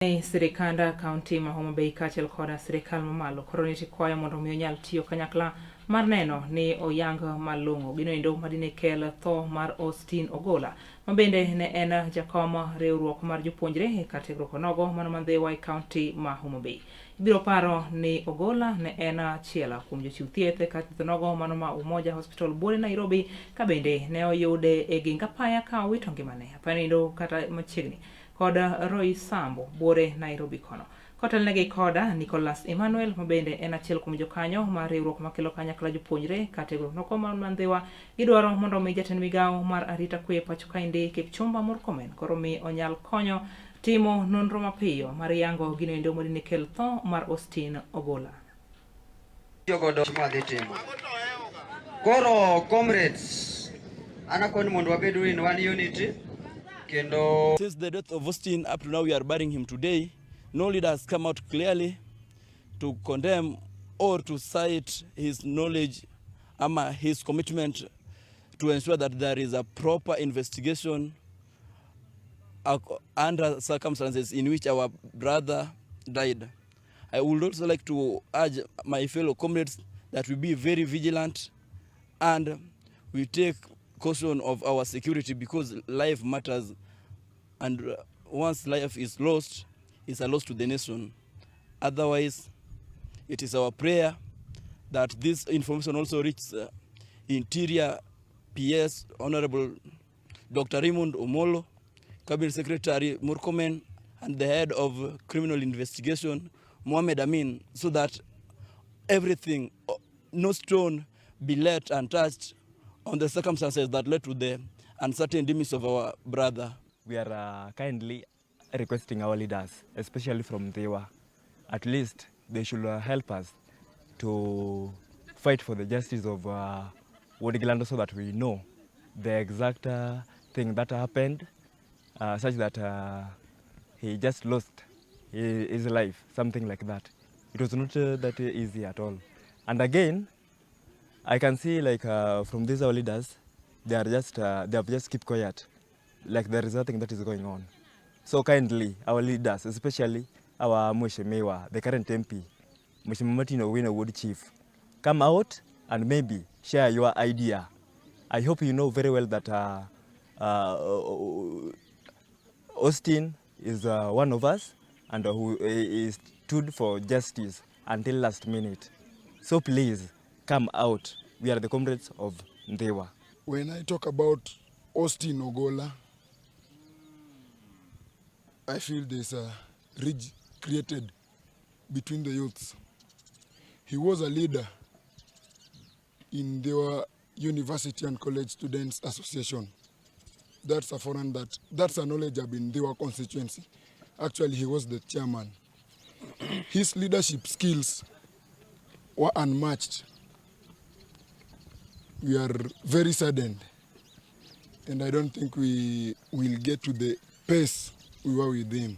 Sirikanda kaunti ma Homa Bay kaachiel koda sirikal mamalo koro ne kwayo mondo omi onyal tiyo kanyakla mar neno ni oyang malong'o ginoendo madine kel tho mar Austine Ogola ma bende ne en jakom riwruok mar jopuonjre e kar tiegruok onogo mano mandhiwa e kaunti ma Homa Bay. Ibiro paro ni Ogola ne en achiel kuom jochiw thieth e kar thieth onogo mano ma Umoja Hospital buore Nairobi, ka bende ne oyude e ginga apaya ka owito ngimane apanindo kata machiegni koda Roy Sambo buore Nairobi kono. Kotelnegi koda Nicholas Emmanuel ma bende en achiel kuom jokanyo mar riwruok makelo kanyakla jopuonjre kar tiegruok onogo mandhiwa. Gidwaro mondo omi jatend migawo mar arita kwe pacho kaendi Kipchumba Murkomen koro mi onyal konyo timo nonro mapiyo mar yango ginoendo madine kel tho mar Austine Ogola. Koro comrades, anakoni mondo wabedu in one unity. Since the death of Austine up to now we are burying him today, no leader has come out clearly to condemn or to cite his knowledge his commitment to ensure that there is a proper investigation under circumstances in which our brother died. I would also like to urge my fellow comrades that we be very vigilant and we take caution of our security, because life matters, and once life is lost, it's a loss to the nation. Otherwise, it is our prayer that this information also reaches Interior PS Honorable Dr. Raymond Omolo, Cabinet Secretary Murkomen, and the head of criminal investigation Mohamed Amin, so that everything, no stone be left untouched on the circumstances that led to the uncertain demise of our brother. We are kindly requesting our leaders, especially from Thoo, at least they should help us to fight for the justice of Ogola, so that we know the exact thing that happened, such that he just lost his life, something like that. It was not that easy at all. And again, I can see like from these our leaders, they have just kept quiet, like there is nothing that is going on. So kindly, our leaders, especially our Mheshimiwa, the current MP, Mheshimiwa Martin Owino Wood Chief, come out and maybe share your idea. I hope you know very well that Austine is one of us and who is stood for justice until last minute. So please, come out. We are the comrades of Thoo. When I talk about Austine Ogola, I feel there's a ridge created between the youths. He was a leader in the University and College Students Association. That's a foreign that's a knowledge in the constituency. Actually, he was the chairman. His leadership skills were unmatched. We are very saddened, and I don't think we will get to the pace we were with him.